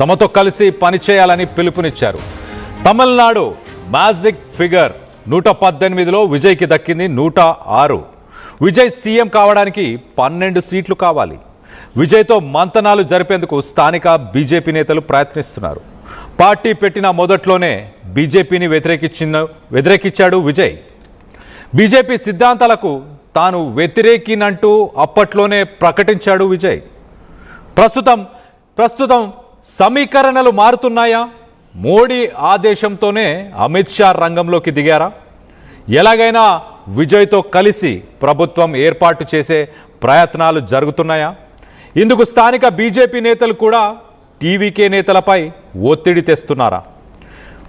తమతో కలిసి పనిచేయాలని పిలుపునిచ్చారు. తమిళనాడు మ్యాజిక్ ఫిగర్ 118లో విజయ్కి దక్కింది 106. విజయ్ సీఎం కావడానికి 12 సీట్లు కావాలి. విజయ్తో మంతనాలు జరిపేందుకు స్థానిక బీజేపీ నేతలు ప్రయత్నిస్తున్నారు. పార్టీ పెట్టిన మొదట్లోనే బీజేపీని వ్యతిరేకించాడు విజయ్. బీజేపీ సిద్ధాంతాలకు తాను వ్యతిరేకినంటూ అప్పట్లోనే ప్రకటించాడు విజయ్. ప్రస్తుతం సమీకరణలు మారుతున్నాయా? మోడీ ఆదేశంతోనే అమిత్ షా రంగంలోకి దిగారా? ఎలాగైనా విజయ్తో కలిసి ప్రభుత్వం ఏర్పాటు చేసే ప్రయత్నాలు జరుగుతున్నాయా? ఇందుకు స్థానిక బీజేపీ నేతలు కూడా టీవీకే నేతలపై ఒత్తిడి తెస్తున్నారా?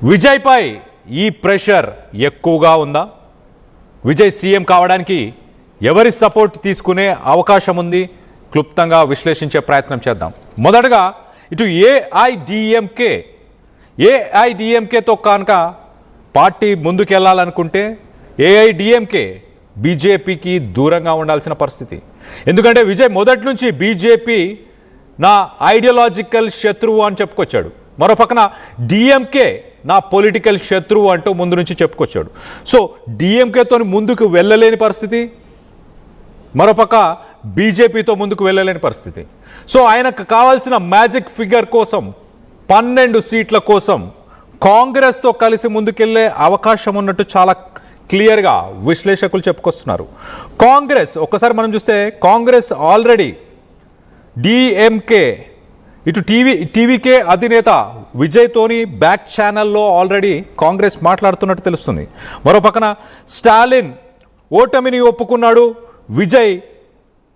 విజయ్పై ఈ ప్రెషర్ ఎక్కువగా ఉందా? విజయ్ సీఎం కావడానికి ఎవరి సపోర్ట్ తీసుకునే అవకాశం ఉంది? క్లుప్తంగా విశ్లేషించే ప్రయత్నం చేద్దాం. మొదటగా ఇటు ఏఐడిఎంకేతో కనుక పార్టీ ముందుకెళ్లాలనుకుంటే ఏఐడిఎంకే బీజేపీకి దూరంగా ఉండాల్సిన పరిస్థితి. ఎందుకంటే విజయ్ మొదటి నుంచి బీజేపీ నా ఐడియాలజికల్ శత్రువు అని చెప్పుకొచ్చాడు. మరో పక్కన డిఎంకే నా పొలిటికల్ శత్రువు అంటూ ముందు నుంచి చెప్పుకొచ్చాడు. సో డిఎంకేతో ముందుకు వెళ్ళలేని పరిస్థితి, మరోపక్క బీజేపీతో ముందుకు వెళ్ళలేని పరిస్థితి. సో ఆయనకు కావాల్సిన మ్యాజిక్ ఫిగర్ కోసం 12 సీట్ల కోసం కాంగ్రెస్తో కలిసి ముందుకెళ్లే అవకాశం ఉన్నట్టు చాలా క్లియర్గా విశ్లేషకులు చెప్పుకొస్తున్నారు. కాంగ్రెస్ ఒక్కసారి మనం చూస్తే కాంగ్రెస్ ఆల్రెడీ డిఎంకే ఇటు టీవీకే అధినేత విజయ్తోని బ్యాక్ ఛానల్లో ఆల్రెడీ కాంగ్రెస్ మాట్లాడుతున్నట్టు తెలుస్తుంది. మరో పక్కన స్టాలిన్ ఓటమిని ఒప్పుకున్నాడు, విజయ్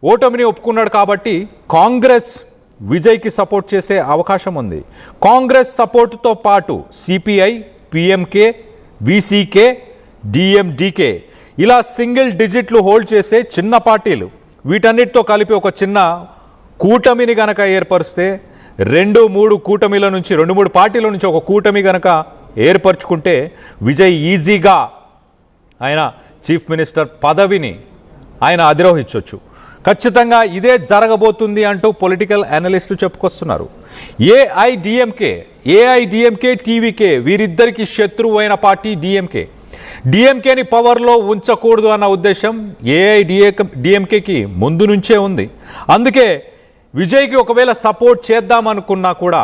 ఓటమిని ఒప్పుకున్నాడు. కాబట్టి కాంగ్రెస్ విజయ్కి సపోర్ట్ చేసే అవకాశం ఉంది. కాంగ్రెస్ సపోర్టుతో పాటు సిపిఐ, పిఎంకే, విసికే, డిఎండికే ఇలా సింగిల్ డిజిట్లు హోల్డ్ చేసే చిన్న పార్టీలు వీటన్నిటితో కలిపి ఒక చిన్న కూటమిని గనక ఏర్పరిస్తే 2-3 కూటమిల నుంచి 2-3 పార్టీల నుంచి ఒక కూటమి గనక ఏర్పరచుకుంటే విజయ్ ఈజీగా ఆయన చీఫ్ మినిస్టర్ పదవిని ఆయన అధిరోహించవచ్చు. ఖచ్చితంగా ఇదే జరగబోతుంది అంటూ పొలిటికల్ అనలిస్టులు చెప్పుకొస్తున్నారు. ఏఐడిఎంకే టీవీకే వీరిద్దరికి శత్రువు అయిన పార్టీ డిఎంకేని పవర్లో ఉంచకూడదు అన్న ఉద్దేశం ఏఐడిఎంకేకి ముందు నుంచే ఉంది. అందుకే విజయ్కి ఒకవేళ సపోర్ట్ చేద్దామనుకున్నా కూడా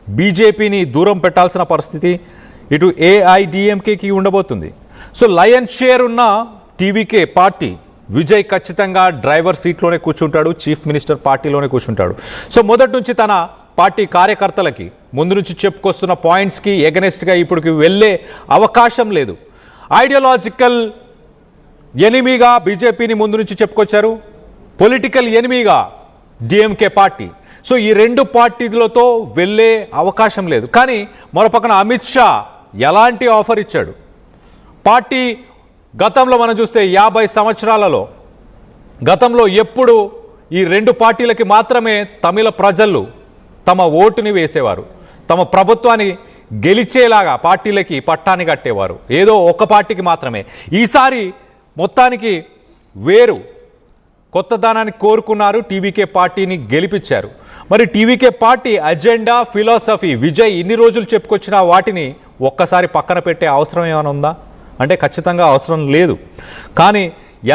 బీజేపీని దూరం పెట్టాల్సిన పరిస్థితి ఇటు ఏఐడిఎంకేకి ఉండబోతుంది. సో లయన్ షేర్ ఉన్న టీవీకే పార్టీ విజయ్ ఖచ్చితంగా డ్రైవర్ సీట్లోనే కూర్చుంటాడు, చీఫ్ మినిస్టర్ పార్టీలోనే కూర్చుంటాడు. సో మొదటి నుంచి తన పార్టీ కార్యకర్తలకి ముందు నుంచి చెప్పుకొస్తున్న పాయింట్స్కి ఎగనెస్ట్గా ఇప్పటికి వెళ్ళే అవకాశం లేదు. ఐడియాలజికల్ ఎనిమీగా బీజేపీని ముందు నుంచి చెప్పుకొచ్చారు, పొలిటికల్ ఎనిమీగా డిఎంకే పార్టీ. సో ఈ 2 పార్టీలతో వెళ్ళే అవకాశం లేదు. కానీ మరోపక్కన అమిత్ షా ఎలాంటి ఆఫర్ ఇచ్చాడు? పార్టీ గతంలో మనం చూస్తే 50 సంవత్సరాలలో గతంలో ఎప్పుడు ఈ 2 పార్టీలకి మాత్రమే తమిళ ప్రజలు తమ ఓటుని వేసేవారు, తమ ప్రభుత్వాన్ని గెలిచేలాగా పార్టీలకి పట్టాన్ని కట్టేవారు. ఏదో ఒక పార్టీకి మాత్రమే. ఈసారి మొత్తానికి వేరు కొత్తదనాన్ని కోరుకున్నారు, టీవీకే పార్టీని గెలిపించారు. మరి TVK party agenda, philosophy Vijay ఇన్ని రోజులు చెప్పుకొచ్చిన వాటిని ఒక్కసారి పక్కన పెట్టే అవసరం ఏమైనా ఉందా అంటే ఖచ్చితంగా అవసరం లేదు. కానీ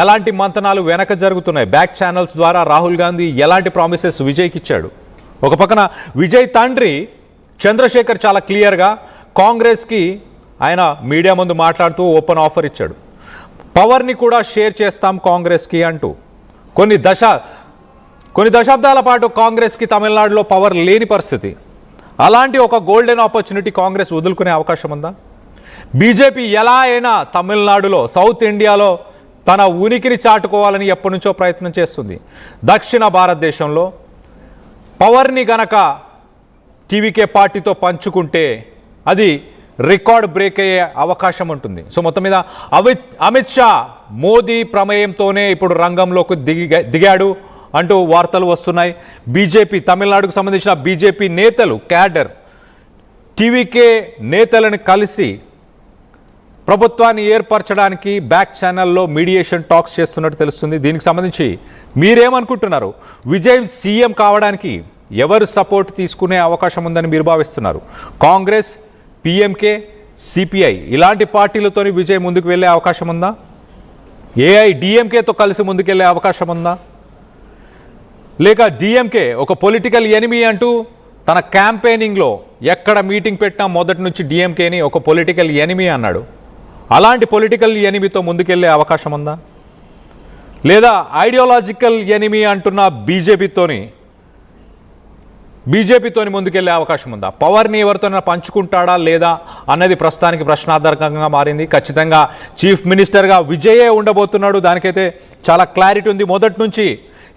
ఎలాంటి మంతనాలు వెనక జరుగుతున్నాయి? బ్యాక్ ఛానల్స్ ద్వారా రాహుల్ గాంధీ ఎలాంటి ప్రామిసెస్ విజయ్కి ఇచ్చాడు? ఒక పక్కన విజయ్ తండ్రి చంద్రశేఖర్ చాలా క్లియర్గా కాంగ్రెస్కి ఆయన మీడియా ముందు మాట్లాడుతూ ఓపెన్ ఆఫర్ ఇచ్చాడు. పవర్ని కూడా షేర్ చేస్తాం కాంగ్రెస్కి అంటూ. కొన్ని దశాబ్దాల పాటు కాంగ్రెస్కి తమిళనాడులో పవర్ లేని పరిస్థితి. అలాంటి ఒక గోల్డెన్ ఆపర్చునిటీ కాంగ్రెస్ వదులుకునే అవకాశం ఉందా? బీజేపీ ఎలా అయినా తమిళనాడులో, సౌత్ ఇండియాలో తన ఉనికిని చాటుకోవాలని ఎప్పటి నుంచో ప్రయత్నం చేస్తుంది. దక్షిణ భారతదేశంలో పవర్ని గనక టీవీకే పార్టీతో పంచుకుంటే అది రికార్డ్ బ్రేక్ అయ్యే అవకాశం ఉంటుంది. సో మొత్తం మీద అమిత్ షా మోదీ ప్రమేయంతోనే ఇప్పుడు రంగంలోకి దిగాడు అంటూ వార్తలు వస్తున్నాయి. బీజేపీ తమిళనాడుకు సంబంధించిన బీజేపీ నేతలు, క్యాడర్ టీవీకే నేతలను కలిసి ప్రభుత్వాన్ని ఏర్పరచడానికి బ్యాక్ ఛానల్లో మీడియేషన్ టాక్స్ చేస్తున్నట్టు తెలుస్తుంది. దీనికి సంబంధించి మీరేమనుకుంటున్నారు? విజయ్ సీఎం కావడానికి ఎవరు సపోర్ట్ తీసుకునే అవకాశం ఉందని మీరు భావిస్తున్నారు? కాంగ్రెస్, పిఎంకే, సిపిఐ ఇలాంటి పార్టీలతోని విజయ్ ముందుకు వెళ్ళే అవకాశం ఉందా? ఏఐడిఎంకేతో కలిసి ముందుకెళ్లే అవకాశం ఉందా? లేక డిఎంకే ఒక పొలిటికల్ ఎనిమీ అంటూ తన క్యాంపెయినింగ్లో ఎక్కడ మీటింగ్ పెట్టినా మొదటి నుంచి డిఎంకేని ఒక పొలిటికల్ ఎనిమీ అన్నాడు. అలాంటి పొలిటికల్ ఎనిమీతో ముందుకెళ్లే అవకాశం ఉందా? లేదా ఐడియాలజికల్ ఎనిమీ అంటున్న బీజేపీతోని ముందుకెళ్లే అవకాశం ఉందా? పవర్ని ఎవరితోనైనా పంచుకుంటాడా లేదా అన్నది ప్రస్తుతానికి ప్రశ్నార్థకంగా మారింది. ఖచ్చితంగా చీఫ్ మినిస్టర్గా విజయే ఉండబోతున్నాడు. దానికైతే చాలా క్లారిటీ ఉంది. మొదటి నుంచి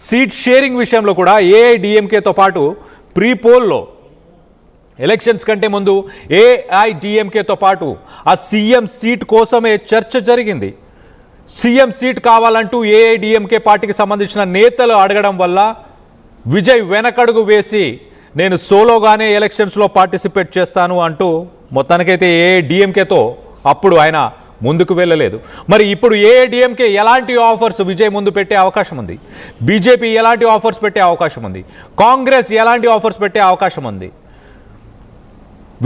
సీట్ షేరింగ్ విషయంలో కూడా ఏఐడిఎంకేతో పాటు ప్రీ పోల్లో ఎలక్షన్స్ కంటే ముందు ఏఐడిఎంకేతో పాటు ఆ సీఎం సీట్ కోసమే చర్చ జరిగింది. సీఎం సీట్ కావాలంటూ ఏఐడిఎంకే పార్టీకి సంబంధించిన నేతలు అడగడం వల్ల విజయ్ వెనకడుగు వేసి నేను సోలోగానే ఎలక్షన్స్లో పార్టిసిపేట్ చేస్తాను అంటూ మొత్తానికైతే ఏఐడిఎంకేతో అప్పుడు ఆయన ముందుకు వెళ్ళలేదు. మరి ఇప్పుడు ఏఐడిఎంకే ఎలాంటి ఆఫర్స్ విజయ్ ముందు పెట్టే అవకాశం ఉంది? బీజేపీ ఎలాంటి ఆఫర్స్ పెట్టే అవకాశం ఉంది? కాంగ్రెస్ ఎలాంటి ఆఫర్స్ పెట్టే అవకాశం ఉంది?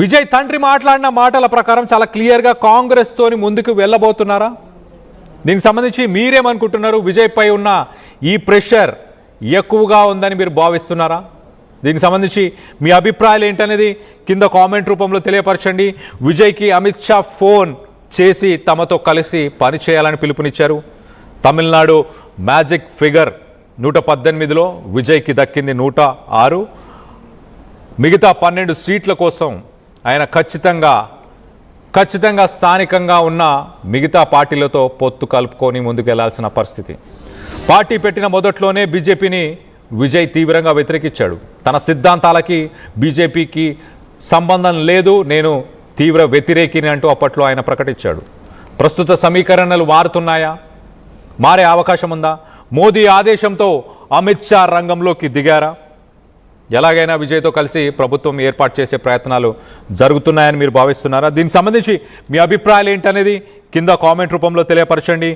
విజయ్ తండ్రి మాట్లాడిన మాటల ప్రకారం చాలా క్లియర్గా కాంగ్రెస్ తోని ముందుకు వెళ్ళబోతున్నారా? దీనికి సంబంధించి మీరేమనుకుంటున్నారు? విజయ్ పై ఉన్న ఈ ప్రెషర్ ఎక్కువగా ఉందని మీరు భావిస్తున్నారా? దీనికి సంబంధించి మీ అభిప్రాయాలు ఏంటనేది కింద కామెంట్ రూపంలో తెలియపరచండి. విజయ్కి అమిత్ షా ఫోన్ చేసి తమతో కలిసి పనిచేయాలని పిలుపునిచ్చారు. తమిళనాడు మ్యాజిక్ ఫిగర్ 118లో విజయ్కి దక్కింది 106. మిగతా 12 సీట్ల కోసం ఆయన ఖచ్చితంగా స్థానికంగా ఉన్న మిగతా పార్టీలతో పొత్తు కలుపుకొని ముందుకెళ్లాల్సిన పరిస్థితి. పార్టీ పెట్టిన మొదట్లోనే బీజేపీని విజయ్ తీవ్రంగా వ్యతిరేకించాడు. తన సిద్ధాంతాలకి బీజేపీకి సంబంధం లేదు, నేను తీవ్ర వ్యతిరేకిని అంటూ అప్పట్లో ఆయన ప్రకటించాడు. ప్రస్తుత సమీకరణలు మారుతున్నాయా? మారే అవకాశం ఉందా? మోదీ ఆదేశంతో అమిత్ షా రంగంలోకి దిగారా? ఎలాగైనా విజయ్తో కలిసి ప్రభుత్వం ఏర్పాటు చేసే ప్రయత్నాలు జరుగుతున్నాయని మీరు భావిస్తున్నారా? దీనికి సంబంధించి మీ అభిప్రాయాలు ఏంటనేది కింద కామెంట్ రూపంలో తెలియపరచండి.